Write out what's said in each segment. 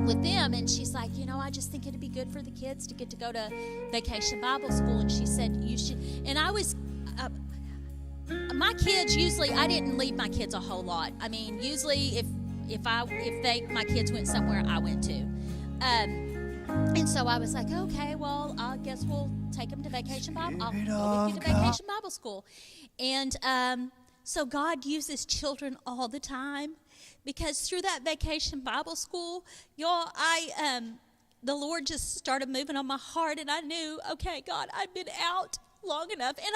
with them, and she's like, I just think it'd be good for the kids to get to go to Vacation Bible School. And she said, you should. And I was, my kids usually, I didn't leave my kids a whole lot. I mean, usually if my kids went somewhere, I went too. And so I was like, okay, well, I guess we'll take them to Vacation Bible. I'll go with you to Vacation Bible School. And so God uses children all the time, because through that Vacation Bible School, y'all, the Lord just started moving on my heart, and I knew, okay, God, I've been out long enough. And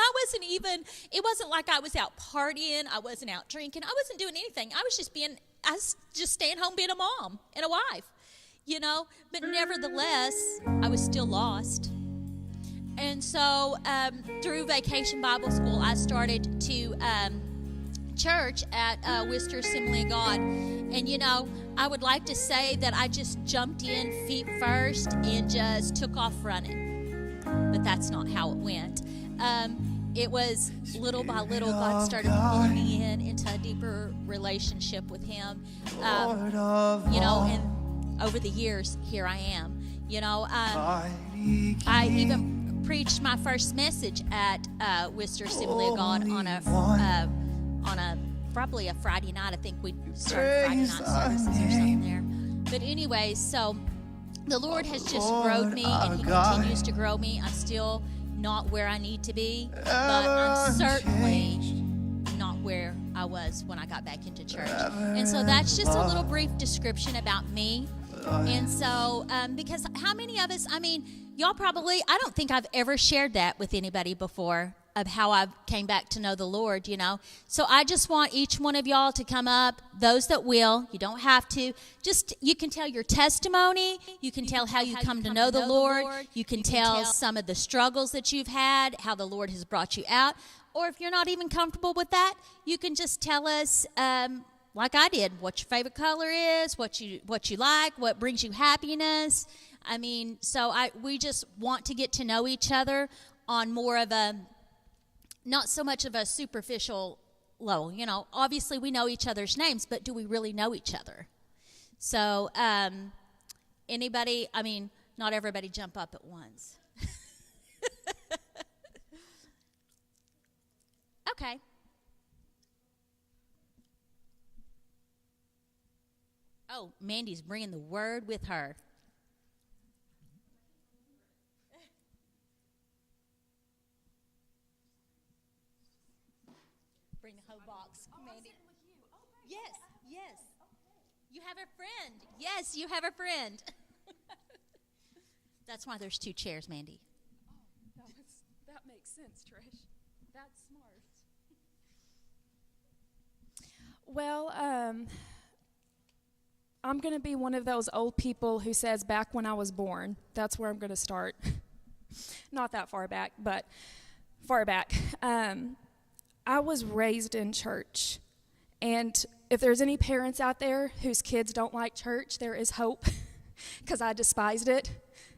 it wasn't like I was out partying, I wasn't out drinking, I wasn't doing anything. I was just staying home being a mom and a wife, but nevertheless, I was still lost. And so through Vacation Bible School, I started to church at Worcester Assembly of God. And, I would like to say that I just jumped in feet first and just took off running. But that's not how it went. It was little by little, God started pulling me into a deeper relationship with Him. And over the years, here I am. I even preached my first message at Worcester Assembly of God on a probably a Friday night. I think we started Friday night services or something there. But anyways, so the Lord has just grown me, and He continues to grow me. I'm still not where I need to be, but I'm certainly not where I was when I got back into church. And so that's just a little brief description about me. And so, because how many of us, y'all probably, I don't think I've ever shared that with anybody before, of how I came back to know the Lord, So I just want each one of y'all to come up, those that will. You don't have to. Just, you can tell your testimony. You can tell how you come to know the Lord. You can tell some of the struggles that you've had, how the Lord has brought you out. Or if you're not even comfortable with that, you can just tell us, like I did, what your favorite color is, what you like, what brings you happiness. We just want to get to know each other on more of a, not so much of a superficial level. Obviously we know each other's names, but do we really know each other? So, anybody, not everybody jump up at once. Okay. Oh, Mandy's bringing the word with her. Bring the whole box, Mandy. Yes. You have a friend. Yes, you have a friend. That's why there's 2 chairs, Mandy. Oh, that makes sense, Trish. That's smart. Well, I'm going to be one of those old people who says back when I was born. That's where I'm going to start. Not that far back, but far back. I was raised in church. And if there's any parents out there whose kids don't like church, there is hope, because I despised it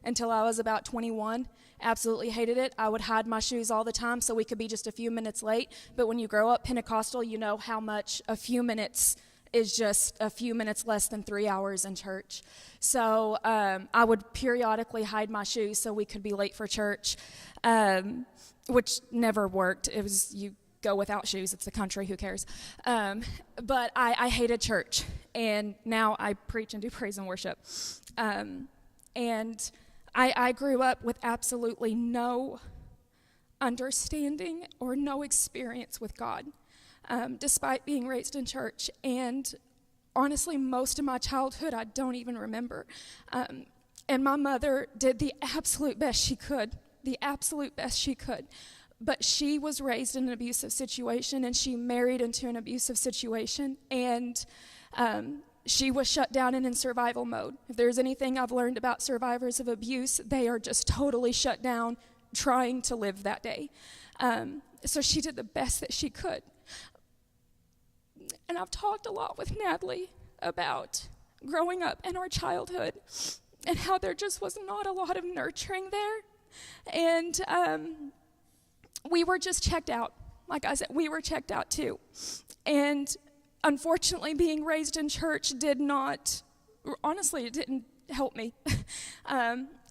until I was about 21. Absolutely hated it. I would hide my shoes all the time so we could be just a few minutes late. But when you grow up Pentecostal, you know how much a few minutes is just a few minutes less than 3 hours in church. So I would periodically hide my shoes so we could be late for church, which never worked. It was, you go without shoes. It's the country. Who cares? But I hated church. And now I preach and do praise and worship. And I grew up with absolutely no understanding or no experience with God, despite being raised in church. And honestly, most of my childhood I don't even remember. And my mother did the absolute best she could, But she was raised in an abusive situation, and she married into an abusive situation. And she was shut down and in survival mode. If there's anything I've learned about survivors of abuse, they are just totally shut down, trying to live that day. So she did the best that she could. And I've talked a lot with Natalie about growing up in our childhood and how there just was not a lot of nurturing there. And we were just checked out. Like I said, we were checked out too. And unfortunately, being raised in church it didn't help me.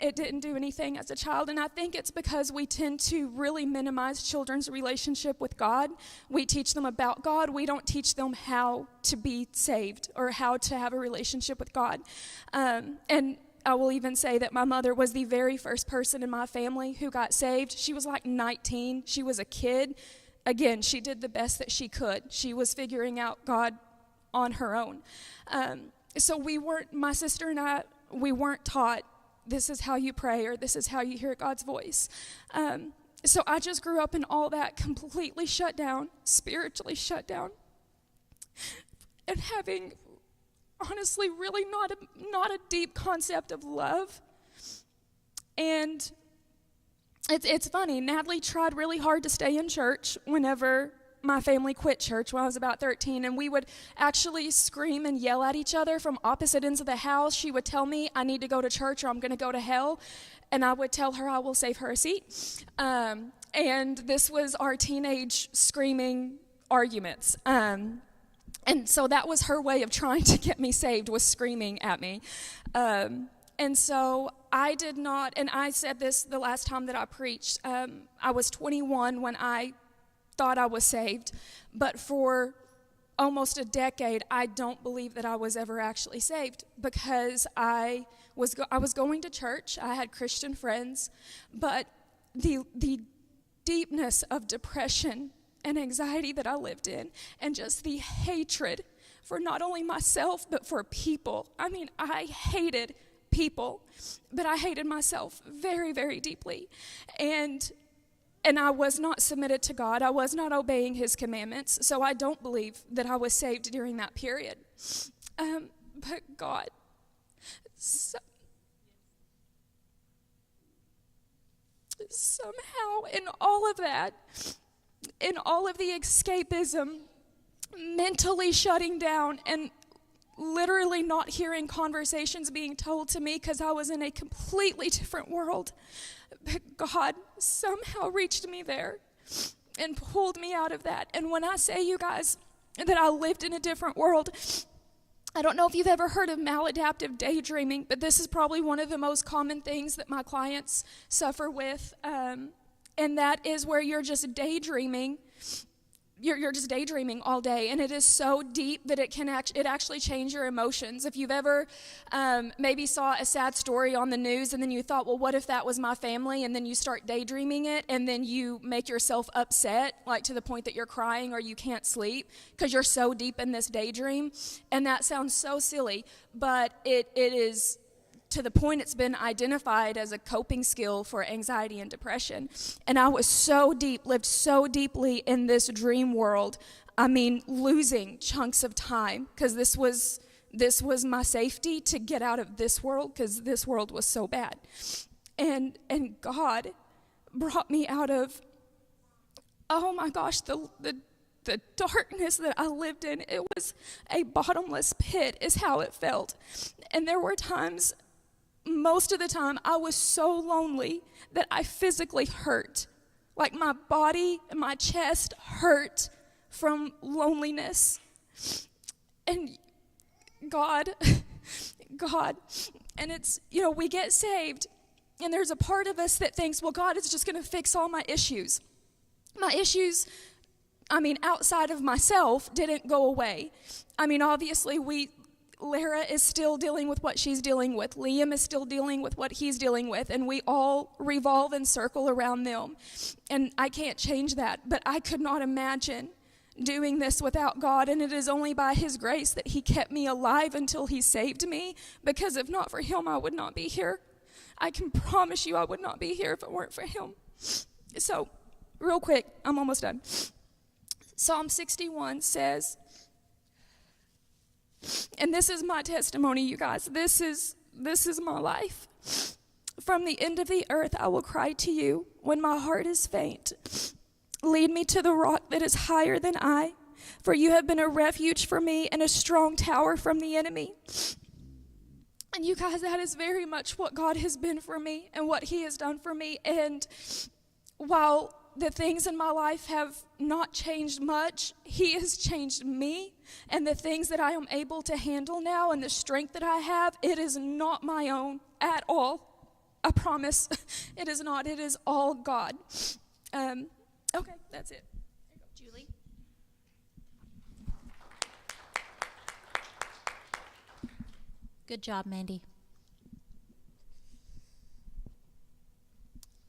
It didn't do anything as a child, and I think it's because we tend to really minimize children's relationship with God. We teach them about God. We don't teach them how to be saved or how to have a relationship with God. And I will even say that my mother was the very first person in my family who got saved. She was like 19. She was a kid. Again, she did the best that she could. She was figuring out God on her own. So my sister and I, we weren't taught this is how you pray or this is how you hear God's voice. So I just grew up in all that, completely shut down, spiritually shut down, and having, honestly, really not a deep concept of love. And it's funny, Natalie tried really hard to stay in church whenever my family quit church when I was about 13, and we would actually scream and yell at each other from opposite ends of the house. She would tell me, I need to go to church or I'm going to go to hell, and I would tell her I will save her a seat. And this was our teenage screaming arguments. And so that was her way of trying to get me saved, was screaming at me. And so I did not, and I said this the last time that I preached, I was 21 when I thought I was saved, but for almost a decade, I don't believe that I was ever actually saved, because I was going to church, I had Christian friends, but the deepness of depression and anxiety that I lived in, and just the hatred for not only myself, but for people. I mean, I hated people, but I hated myself very, very deeply. And I was not submitted to God. I was not obeying his commandments. So I don't believe that I was saved during that period. But God, somehow in all of that, in all of the escapism, mentally shutting down and literally not hearing conversations being told to me because I was in a completely different world, but God somehow reached me there and pulled me out of that. And when I say, you guys, that I lived in a different world, I don't know if you've ever heard of maladaptive daydreaming, but this is probably one of the most common things that my clients suffer with, and that is where you're just daydreaming. You're just daydreaming all day, and it is so deep that it actually change your emotions. If you've ever maybe saw a sad story on the news, and then you thought, well, what if that was my family? And then you start daydreaming it, and then you make yourself upset, like to the point that you're crying or you can't sleep because you're so deep in this daydream. And that sounds so silly, but it is to the point it's been identified as a coping skill for anxiety and depression. And I was so deep, lived so deeply in this dream world. I mean, losing chunks of time, because this was my safety to get out of this world, because this world was so bad. And God brought me out of, oh my gosh, the darkness that I lived in. It was a bottomless pit is how it felt. And there were times, most of the time, I was so lonely that I physically hurt. Like my body and my chest hurt from loneliness. And God, and it's, we get saved, and there's a part of us that thinks, well, God is just going to fix all my issues. My issues, outside of myself, didn't go away. Obviously, Lara is still dealing with what she's dealing with. Liam is still dealing with what he's dealing with, and we all revolve and circle around them. And I can't change that, but I could not imagine doing this without God, and it is only by his grace that he kept me alive until he saved me, because if not for him, I would not be here. I can promise you I would not be here if it weren't for him. So, real quick, I'm almost done. Psalm 61 says, and this is my testimony, you guys. This is my life. From the end of the earth I will cry to you when my heart is faint. Lead me to the rock that is higher than I, for you have been a refuge for me and a strong tower from the enemy. And you guys, that is very much what God has been for me and what he has done for me. And while the things in my life have not changed much, He has changed me. And the things that I am able to handle now and the strength that I have, it is not my own at all. I promise. It is not. It is all God. Okay, that's it. Julie? Good job, Mandy.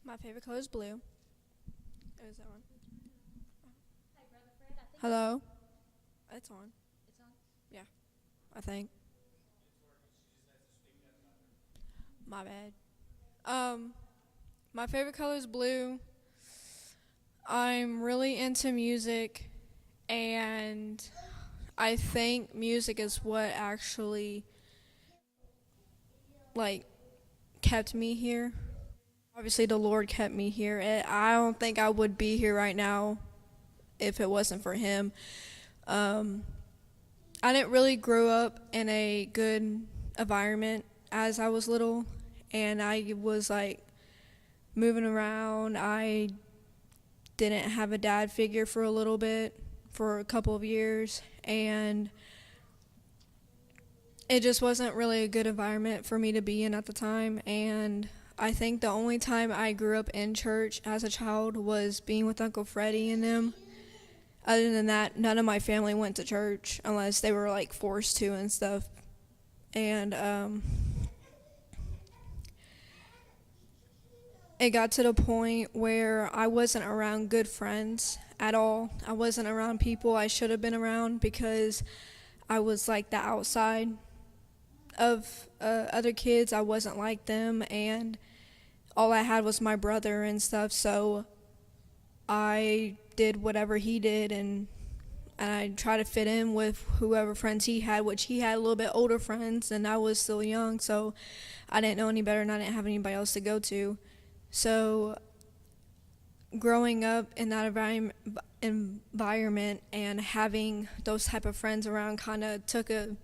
My favorite color is blue. Oh, is that on? Hello? It's on. It's on? Yeah, I think. My bad. My favorite color is blue. I'm really into music, and I think music is what actually, kept me here. Obviously, the Lord kept me here. I don't think I would be here right now if it wasn't for Him. I didn't really grow up in a good environment as I was little, and I was moving around. I didn't have a dad figure for a couple of years, and it just wasn't really a good environment for me to be in at the time. And I think the only time I grew up in church as a child was being with Uncle Freddie and them. Other than that, none of my family went to church unless they were forced to and stuff. And it got to the point where I wasn't around good friends at all. I wasn't around people I should have been around because I was the outside of other kids. I wasn't like them, and all I had was my brother and stuff, so I did whatever he did, and I tried to fit in with whoever friends he had, which he had a little bit older friends, and I was still young, so I didn't know any better, and I didn't have anybody else to go to. So growing up in that environment and having those type of friends around kind of took a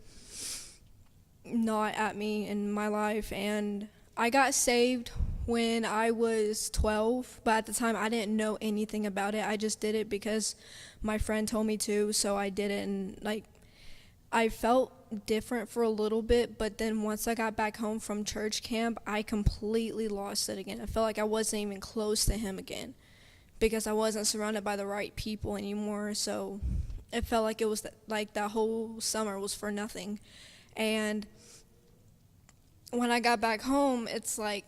knot at me in my life. And I got saved when I was 12, but at the time I didn't know anything about it. I just did it because my friend told me to, so I did it. And I felt different for a little bit, but then once I got back home from church camp, I completely lost it again. I felt like I wasn't even close to Him again because I wasn't surrounded by the right people anymore. So it felt like it was that whole summer was for nothing. And when I got back home, it's I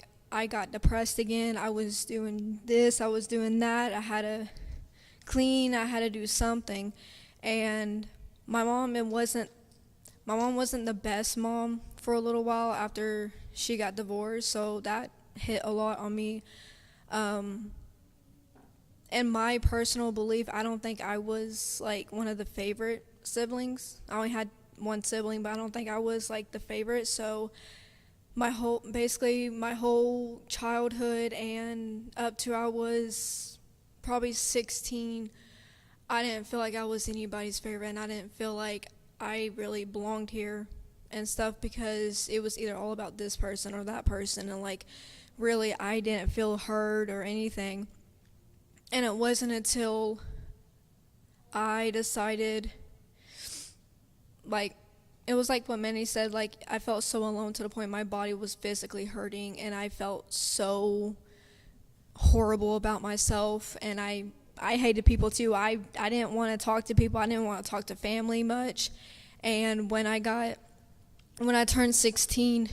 got depressed again. I was doing this, I was doing that. I had to clean, I had to do something. And my mom wasn't the best mom for a little while after she got divorced, so that hit a lot on me. In my personal belief, I don't think I was one of the favorite siblings. I only had one sibling, but I don't think I was the favorite. So my whole childhood and up to I was probably 16, I didn't feel like I was anybody's favorite, and I didn't feel like I really belonged here and stuff because it was either all about this person or that person, and really I didn't feel heard or anything. And it wasn't until I decided, it was what Manny said, I felt so alone to the point my body was physically hurting, and I felt so horrible about myself, and I hated people too. I didn't want to talk to people. I didn't want to talk to family much. And when I turned 16,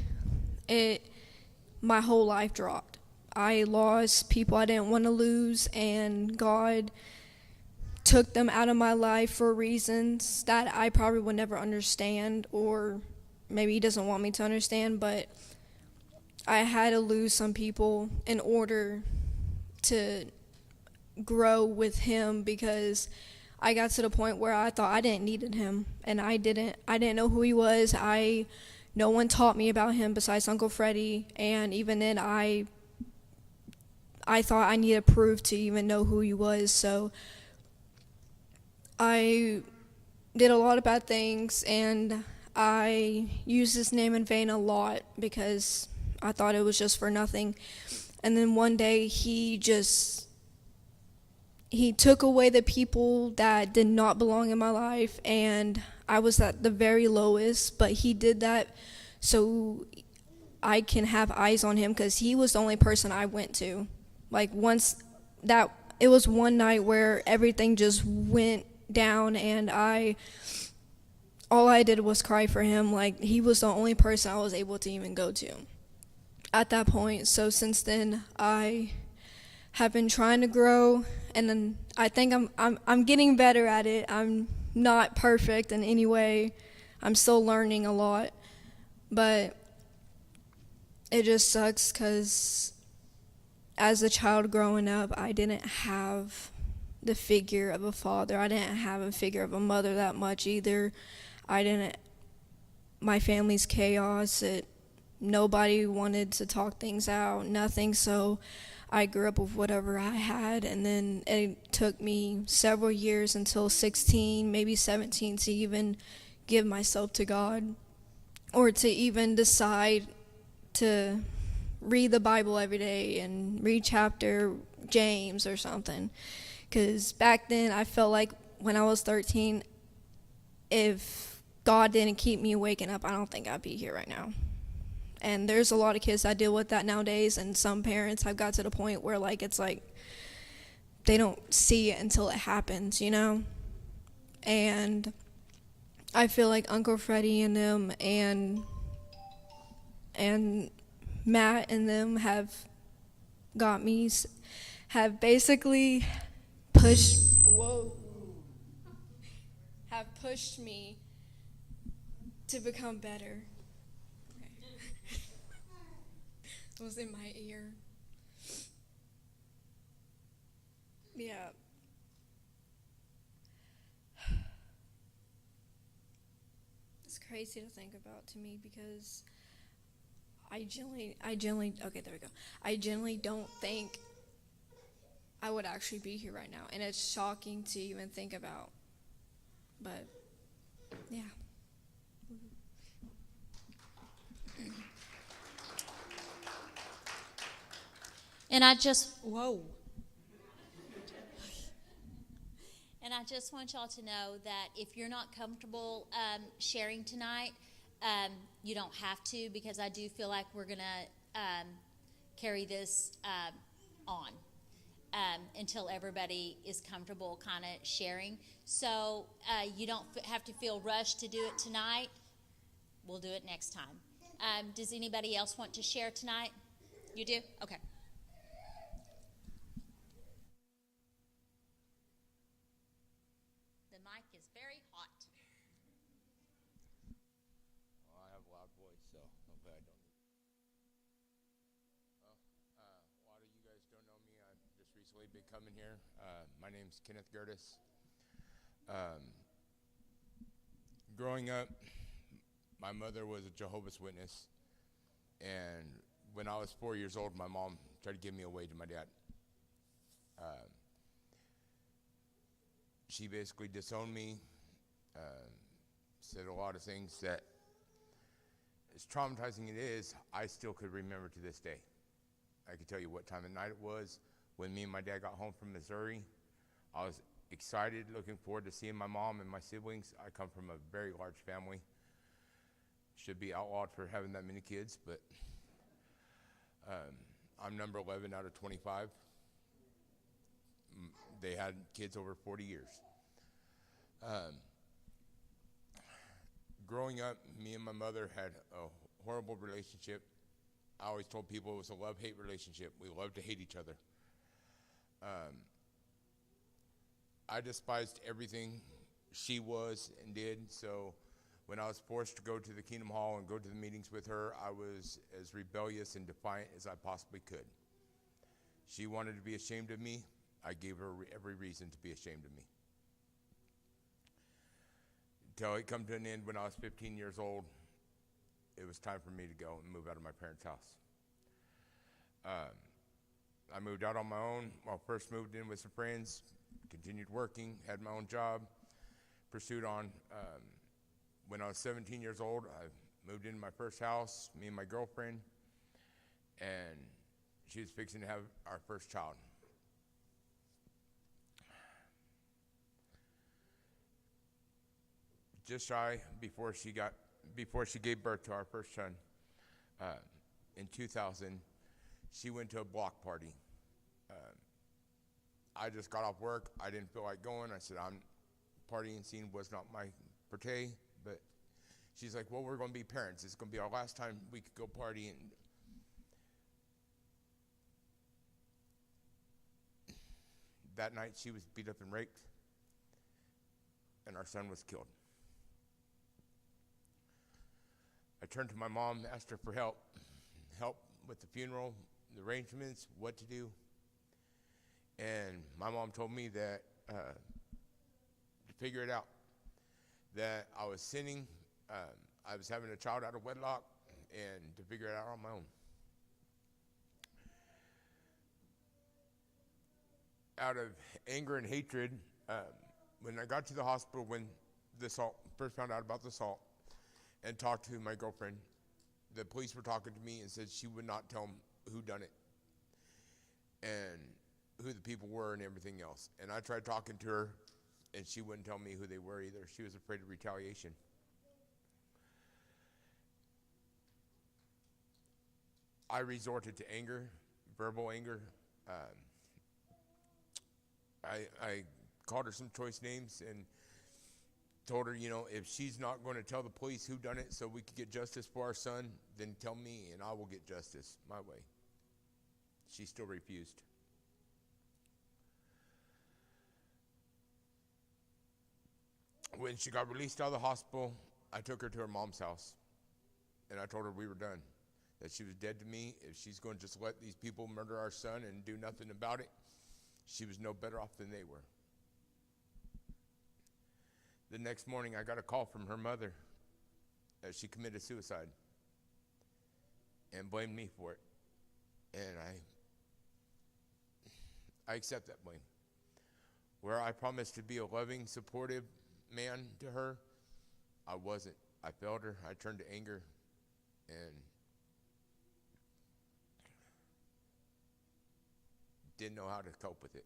my whole life dropped. I lost people I didn't want to lose, and God took them out of my life for reasons that I probably would never understand, or maybe He doesn't want me to understand, but I had to lose some people in order to grow with Him, because I got to the point where I thought I didn't need Him, and I didn't know who He was. No one taught me about Him besides Uncle Freddie, and even then I thought I needed proof to even know who He was. So I did a lot of bad things, and I used His name in vain a lot because I thought it was just for nothing. And then one day He just he took away the people that did not belong in my life, and I was at the very lowest, but he did that so I can have eyes on him, because he was the only person I went to. Like, once that, it was one night where everything just went down, and all I did was cry for him. Like, he was the only person I was able to even go to at that point. So since then, I have been trying to grow, and then I think I'm getting better at it. I'm not perfect in any way. I'm still learning a lot, but it just sucks because as a child growing up, I didn't have the figure of a father. I didn't have a figure of a mother that much either. My family's chaos. Nobody wanted to talk things out, nothing. So I grew up with whatever I had, and then it took me several years until 16, maybe 17, to even give myself to God, or to even decide to read the Bible every day and read chapter James or something. Because back then I felt like when I was 13, if God didn't keep me waking up, I don't think I'd be here right now. And there's a lot of kids that deal with that nowadays, and some parents have got to the point where, like, it's like they don't see it until it happens, you know? And I feel like Uncle Freddie and them and Matt and them have basically pushed me to become better. It was in my ear. Yeah. It's crazy to think about to me, because I generally don't think I would actually be here right now, and it's shocking to even think about. But yeah. And I just want y'all to know that if you're not comfortable sharing tonight, you don't have to, because I do feel like we're going to carry this on until everybody is comfortable kind of sharing. So you don't have to feel rushed to do it tonight. We'll do it next time. Does anybody else want to share tonight? You do? Okay. The mic is very hot. Well, I have a loud voice, so hopefully I don't. Well, a lot of you guys don't know me. I've just recently been coming here. My name's Kenneth Gertis. Growing up, my mother was a Jehovah's Witness, and when I was 4 years old, my mom tried to give me away to my dad. She basically disowned me, said a lot of things that, as traumatizing it is, I still could remember to this day. I could tell you what time of night it was when me and my dad got home from Missouri. I was excited, looking forward to seeing my mom and my siblings. I come from a very large family. Should be outlawed for having that many kids, but I'm number 11 out of 25. They had kids over 40 years. Growing up, me and my mother had a horrible relationship. I always told people it was a love-hate relationship. We loved to hate each other. I despised everything she was and did, so when I was forced to go to the Kingdom Hall and go to the meetings with her, I was as rebellious and defiant as I possibly could. She wanted to be ashamed of me. I gave her every reason to be ashamed of me. Until it come to an end when I was 15 years old, it was time for me to go and move out of my parents' house. I moved out on my own. Well, first moved in with some friends, continued working, had my own job, pursued on. When I was 17 years old, I moved into my first house, me and my girlfriend, and she was fixing to have our first child. just shy before she gave birth to our first son, in 2000, she went to a block party. I just got off work. I didn't feel like going. I said, partying scene was not my forte, but she's like, well, we're going to be parents. It's going to be our last time we could go party. And that night she was beat up and raped, and our son was killed. I turned to my mom, asked her for help with the funeral, the arrangements, what to do. And my mom told me that to figure it out, that I was sinning, I was having a child out of wedlock, and to figure it out on my own. Out of anger and hatred, when I got to the hospital, when the assault, first found out about the assault, and talked to my girlfriend, the police were talking to me and said she would not tell them who done it and who the people were and everything else. And I tried talking to her, and she wouldn't tell me who they were either. She was afraid of retaliation. I resorted to anger, verbal anger. I called her some choice names and told her, if she's not going to tell the police who done it so we could get justice for our son, then tell me and I will get justice my way. She still refused. When she got released out of the hospital, I took her to her mom's house, and I told her we were done, that she was dead to me. If she's going to just let these people murder our son and do nothing about it, she was no better off than they were. The next morning, I got a call from her mother that she committed suicide and blamed me for it. And I accept that blame. Where I promised to be a loving, supportive man to her, I wasn't. I failed her. I turned to anger and didn't know how to cope with it.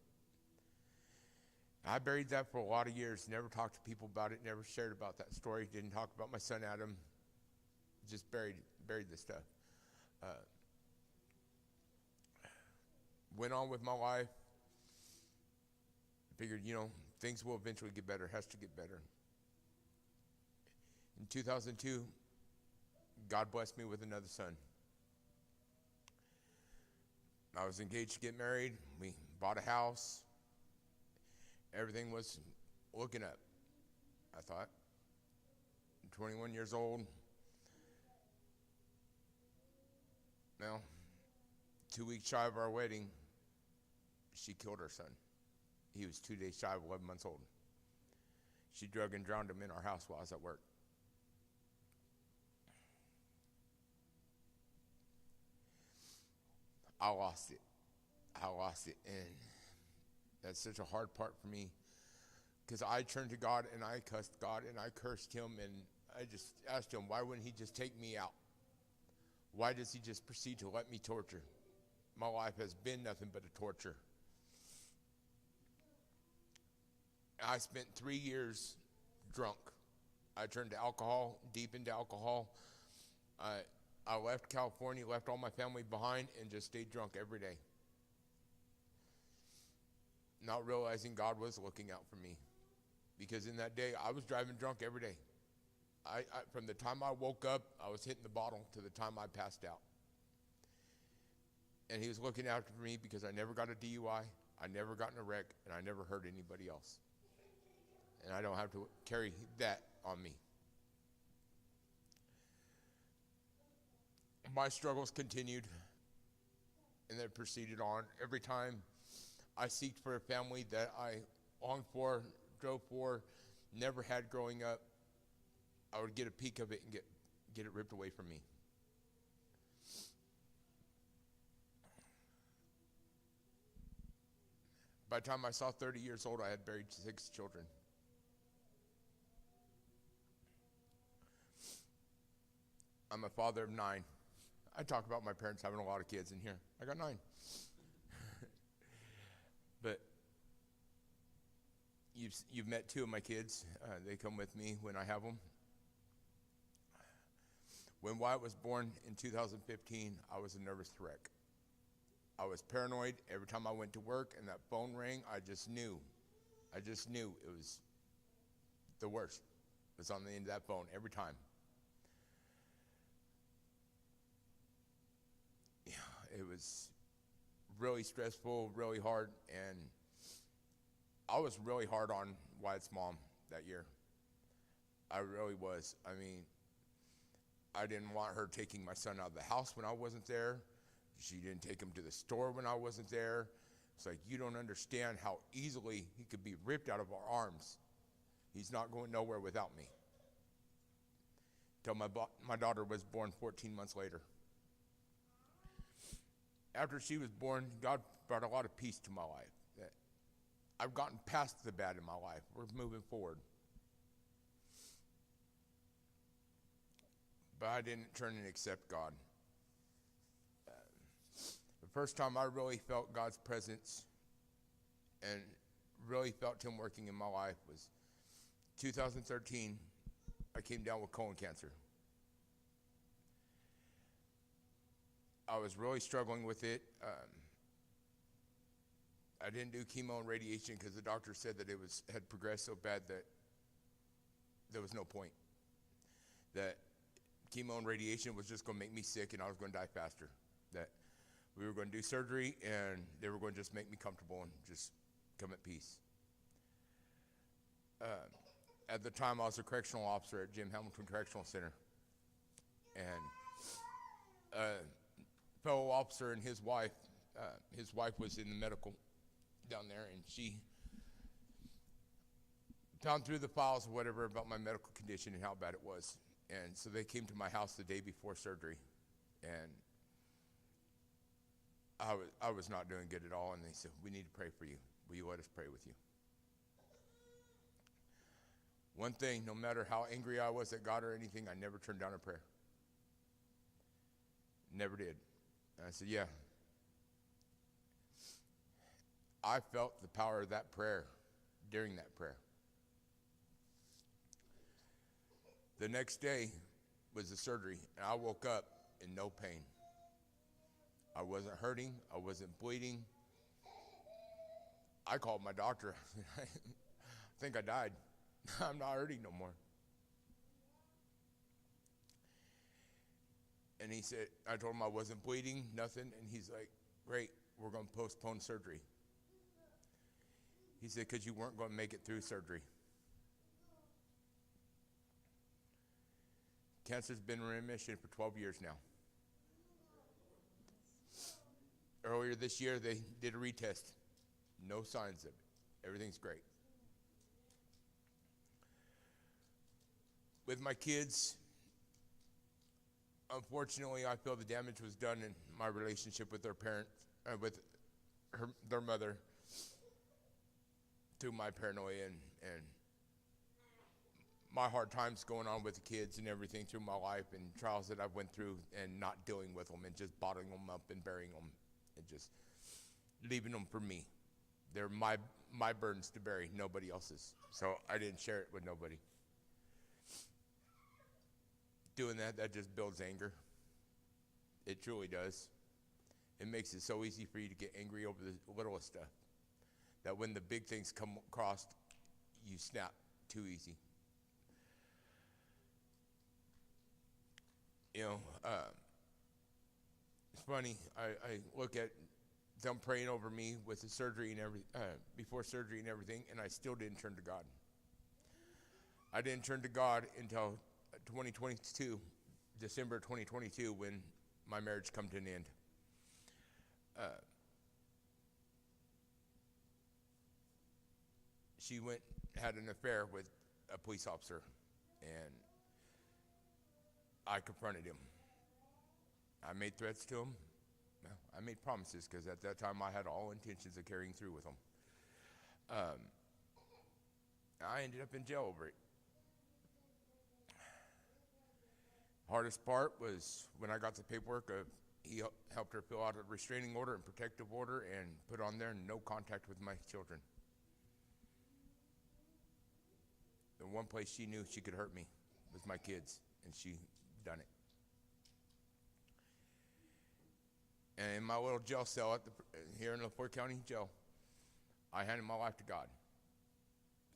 I buried that for a lot of years, never talked to people about it, never shared about that story, didn't talk about my son Adam, just buried the stuff. Went on with my life, figured, things will eventually get better, has to get better. In 2002, God blessed me with another son. I was engaged to get married. We bought a house. Everything was looking up, I thought. I'm 21 years old. Well, 2 weeks shy of our wedding, she killed her son. He was 2 days shy of 11 months old. She drug and drowned him in our house while I was at work. I lost it. And that's such a hard part for me, because I turned to God and I cussed God and I cursed him, and I just asked him, why wouldn't he just take me out? Why does he just proceed to let me torture? My life has been nothing but a torture. I spent 3 years drunk. I turned to alcohol, deep into alcohol. I left California, left all my family behind, and just stayed drunk every day, not realizing God was looking out for me. Because in that day, I was driving drunk every day. From the time I woke up, I was hitting the bottle to the time I passed out. And he was looking out for me because I never got a DUI, I never got in a wreck, and I never hurt anybody else. And I don't have to carry that on me. My struggles continued, and they proceeded on. Every time I seeked for a family that I longed for, drove for, never had growing up, I would get a peek of it and get it ripped away from me. By the time I saw 30 years old, I had buried 6 children. I'm a father of 9. I talk about my parents having a lot of kids in here. I got 9. But You've met two of my kids. They come with me when I have them. When Wyatt was born in 2015, I was a nervous wreck. I was paranoid every time I went to work and that phone rang. I just knew it was the worst. It was on the end of that phone every time. Yeah, it was really stressful, really hard, and I was really hard on Wyatt's mom that year. I really was. I mean, I didn't want her taking my son out of the house when I wasn't there. She didn't take him to the store when I wasn't there. It's like, you don't understand how easily he could be ripped out of our arms. He's not going nowhere without me. Till my daughter was born 14 months later. After she was born, God brought a lot of peace to my life. That I've gotten past the bad in my life. We're moving forward. But I didn't turn and accept God. The first time I really felt God's presence and really felt Him working in my life was 2013. I came down with colon cancer. I was really struggling with it. I didn't do chemo and radiation because the doctor said that it had progressed so bad that there was no point. That chemo and radiation was just going to make me sick and I was going to die faster. That we were going to do surgery and they were going to just make me comfortable and just come at peace. At the time, I was a correctional officer at Jim Hamilton Correctional Center. And fellow officer and his wife was in the medical down there, and she found through the files or whatever about my medical condition and how bad it was. And so they came to my house the day before surgery, and I was not doing good at all, and they said, we need to pray for you. Will you let us pray with you? One thing, no matter how angry I was at God or anything, I never turned down a prayer. Never did. And I said, yeah. I felt the power of that prayer during that prayer. The next day was the surgery, and I woke up in no pain. I wasn't hurting. I wasn't bleeding. I called my doctor. I think I died. I'm not hurting no more. And he said, I told him I wasn't bleeding, nothing, and he's like, great, we're going to postpone surgery. He said, because you weren't going to make it through surgery. Cancer's been in remission for 12 years now. Earlier this year, they did a retest. No signs of it. Everything's great. With my kids, unfortunately, I feel the damage was done in my relationship with their parents, their mother, through my paranoia and my hard times going on with the kids and everything through my life and trials that I've went through and not dealing with them and just bottling them up and burying them and just leaving them for me. They're my burdens to bury, nobody else's. So I didn't share it with nobody. Doing that just builds anger. It truly does. It makes it so easy for you to get angry over the littlest stuff. That when the big things come across, you snap too easy. You know, it's funny. I look at them praying over me with the surgery and before surgery and everything, and I still didn't turn to God. I didn't turn to God until 2022, December 2022, when my marriage come to an end. She had an affair with a police officer, and I confronted him. I made threats to him. Well, I made promises because at that time I had all intentions of carrying through with him. I ended up in jail over it. Hardest part was when I got the paperwork. He helped her fill out a restraining order and protective order and put on there no contact with my children. The one place she knew she could hurt me was my kids, and she done it. And in my little jail cell here in LaPorte County Jail, I handed my life to God.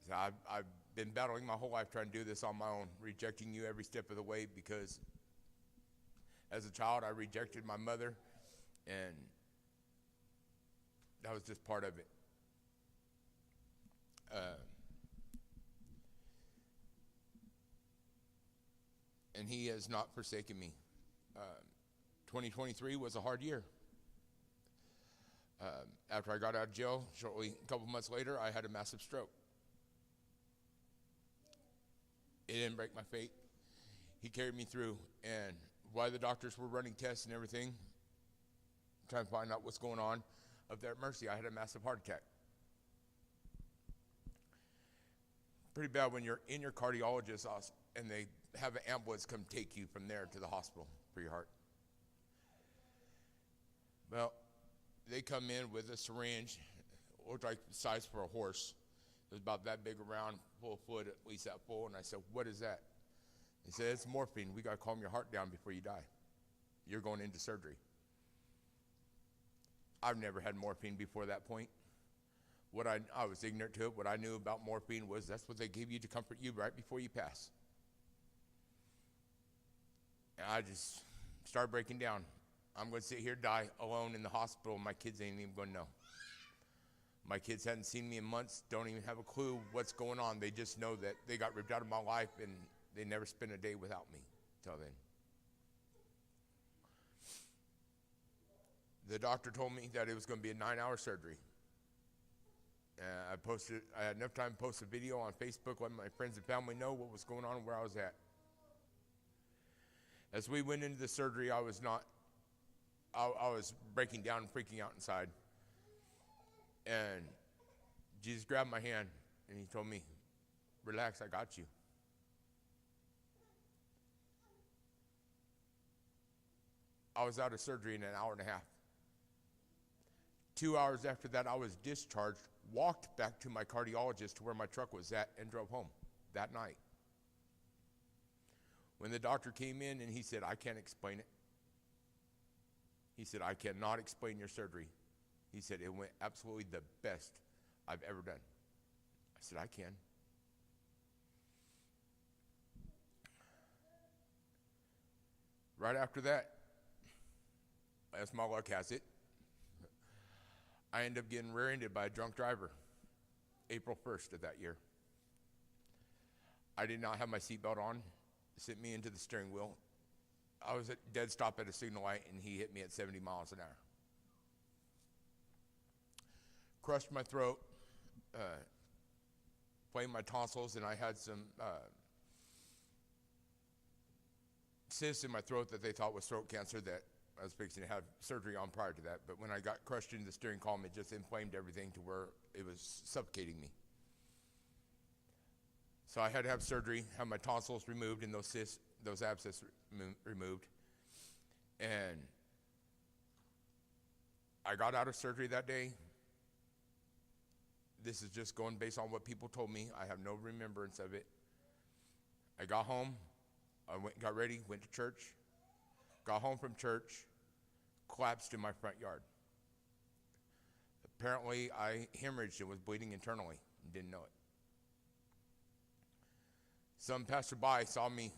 So I've been battling my whole life trying to do this on my own, rejecting you every step of the way, because as a child I rejected my mother, and that was just part of it. And he has not forsaken me. 2023 was a hard year. After I got out of jail, shortly, a couple months later, I had a massive stroke. It didn't break my faith. He carried me through, and while the doctors were running tests and everything, trying to find out what's going on, up there at Mercy, I had a massive heart attack. Pretty bad when you're in your cardiologist's office and they have an ambulance come take you from there to the hospital for your heart. Well, they come in with a syringe, looked like the size for a horse. It was about that big around, full of fluid, at least that full. And I said, what is that? They said, it's morphine. We got to calm your heart down before you die. You're going into surgery. I've never had morphine before that point. I was ignorant to it. What I knew about morphine was that's what they give you to comfort you right before you pass. And I just started breaking down. I'm going to sit here, die alone in the hospital. My kids ain't even going to know. My kids hadn't seen me in months, don't even have a clue what's going on. They just know that they got ripped out of my life, and they never spent a day without me till then. The doctor told me that it was going to be a 9-hour surgery. I had enough time to post a video on Facebook, letting my friends and family know what was going on and where I was at. As we went into the surgery, I was breaking down and freaking out inside. And Jesus grabbed my hand and he told me, relax, I got you. I was out of surgery in an hour and a half. 2 hours after that, I was discharged, walked back to my cardiologist to where my truck was at, and drove home that night. When the doctor came in and he said, I can't explain it. He said, I cannot explain your surgery. He said, it went absolutely the best I've ever done. I said, I can. Right after that, as my luck has it, I ended up getting rear-ended by a drunk driver, April 1st of that year. I did not have my seatbelt on. It sent me into the steering wheel. I was at dead stop at a signal light, and he hit me at 70 miles an hour. Crushed my throat, inflamed my tonsils, and I had some cysts in my throat that they thought was throat cancer that I was fixing to have surgery on prior to that. But when I got crushed into the steering column, it just inflamed everything to where it was suffocating me. So I had to have surgery, have my tonsils removed and those abscesses removed. And I got out of surgery that day. This is just going based on what people told me. I have no remembrance of it. I got home, got ready, went to church, got home from church, collapsed in my front yard. Apparently, I hemorrhaged and was bleeding internally and didn't know it. Some passerby saw me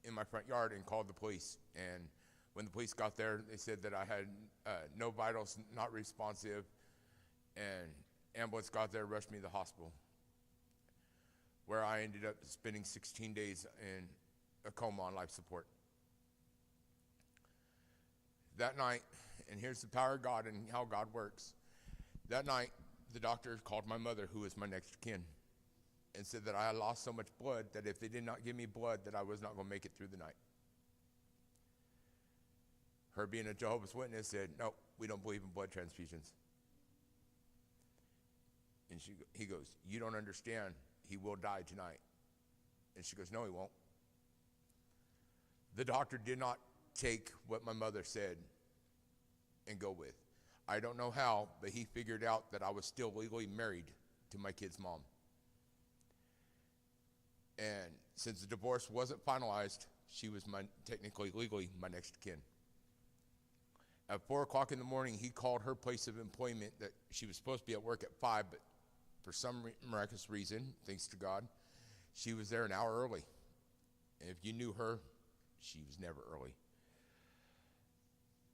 in my front yard and called the police. And when the police got there, they said that I had no vitals, not responsive, and ambulance got there, rushed me to the hospital, where I ended up spending 16 days in a coma on life support. That night, and here's the power of God and how God works. That night, the doctor called my mother, who was my next of kin, and said that I had lost so much blood that if they did not give me blood, that I was not going to make it through the night. Her being a Jehovah's Witness said, no, we don't believe in blood transfusions. And he goes, you don't understand. He will die tonight. And she goes, no, he won't. The doctor did not take what my mother said and go with. I don't know how, but he figured out that I was still legally married to my kid's mom. And since the divorce wasn't finalized, she was technically, legally, my next of kin. At 4 o'clock in the morning, he called her place of employment that she was supposed to be at work at 5, but for some miraculous reason, thanks to God, she was there an hour early. And if you knew her, she was never early.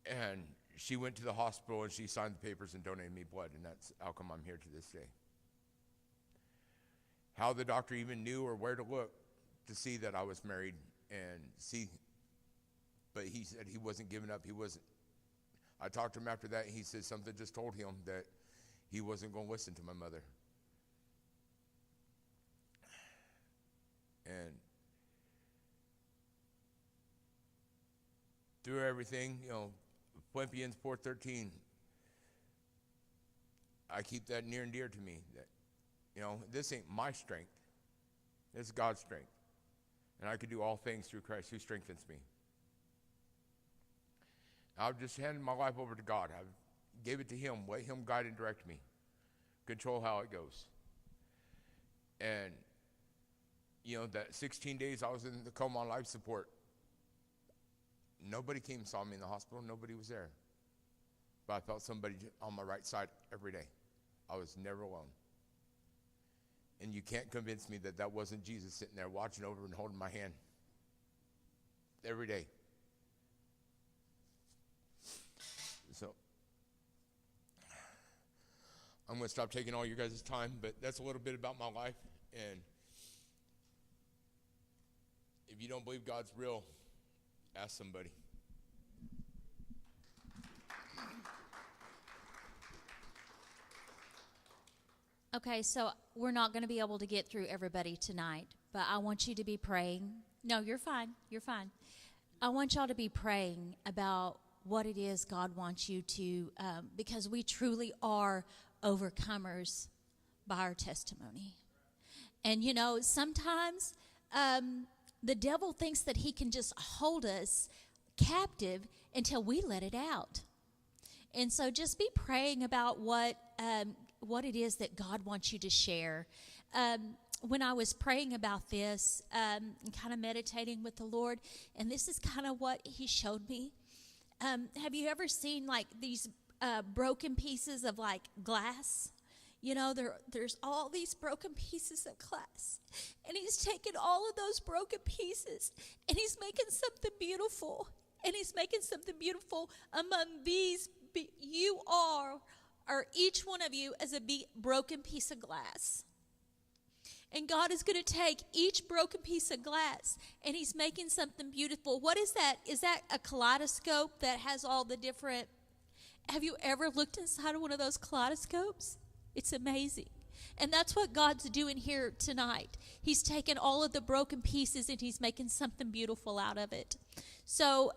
And she went to the hospital and she signed the papers and donated me blood, and that's how come I'm here to this day. How the doctor even knew or where to look to see that I was married but he said he wasn't giving up. I talked to him after that, and he said something just told him that he wasn't going to listen to my mother. And through everything, Philippians 4:13, I keep that near and dear to me. That, this ain't my strength. This is God's strength. And I can do all things through Christ who strengthens me. I've just handed my life over to God. I gave it to him. Let him guide and direct me. Control how it goes. And, that 16 days I was in the coma on life support, nobody came and saw me in the hospital. Nobody was there. But I felt somebody on my right side every day. I was never alone. And you can't convince me that wasn't Jesus sitting there watching over and holding my hand every day. So I'm going to stop taking all your guys' time, but that's a little bit about my life. And if you don't believe God's real, ask somebody. Okay, so we're not going to be able to get through everybody tonight, but I want you to be praying. No, you're fine. You're fine. I want y'all to be praying about what it is God wants you to, because we truly are overcomers by our testimony. And, sometimes the devil thinks that he can just hold us captive until we let it out. And so just be praying about what it is that God wants you to share. When I was praying about this and kind of meditating with the Lord, and this is kind of what he showed me. Have you ever seen like these broken pieces of like glass? There's all these broken pieces of glass. And he's taken all of those broken pieces and he's making something beautiful. And he's making something beautiful among these. You are each one of you as a broken piece of glass. And God is going to take each broken piece of glass and he's making something beautiful. What is that? Is that a kaleidoscope that has all the different... Have you ever looked inside of one of those kaleidoscopes? It's amazing. And that's what God's doing here tonight. He's taken all of the broken pieces and he's making something beautiful out of it. So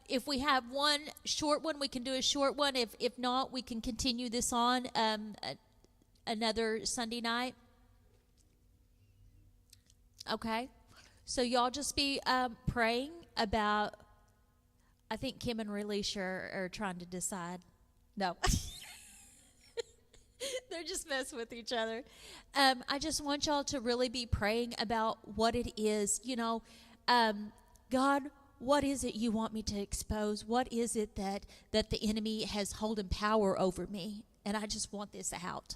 if we have one short one, we can do a short one. If not, we can continue this on another Sunday night. Okay? So y'all just be praying about... I think Kim and Relish are trying to decide. No. They're just messing with each other. I just want y'all to really be praying about what it is. God, what is it you want me to expose? What is it that the enemy has holding power over me? And I just want this out.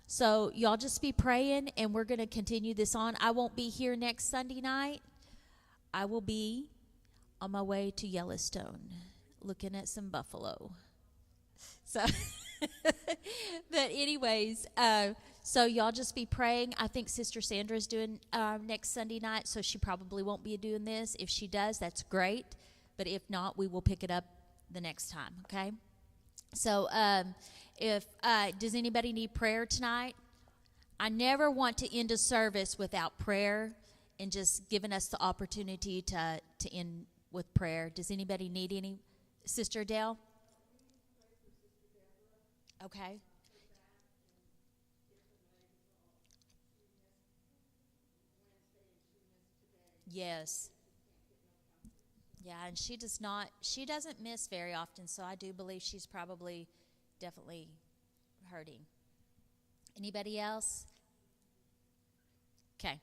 So y'all just be praying, and we're going to continue this on. I won't be here next Sunday night. I will be on my way to Yellowstone looking at some buffalo. So... But anyways, so y'all just be praying. I think Sister Sandra's doing next Sunday night, so she probably won't be doing this. If she does, that's great. But if not, we will pick it up the next time, okay? So does anybody need prayer tonight? I never want to end a service without prayer and just giving us the opportunity to end with prayer. Does anybody need any? Sister Adele? Okay. Yes. Yeah, and she doesn't miss very often, so I do believe she's probably definitely hurting. Anybody else? Okay.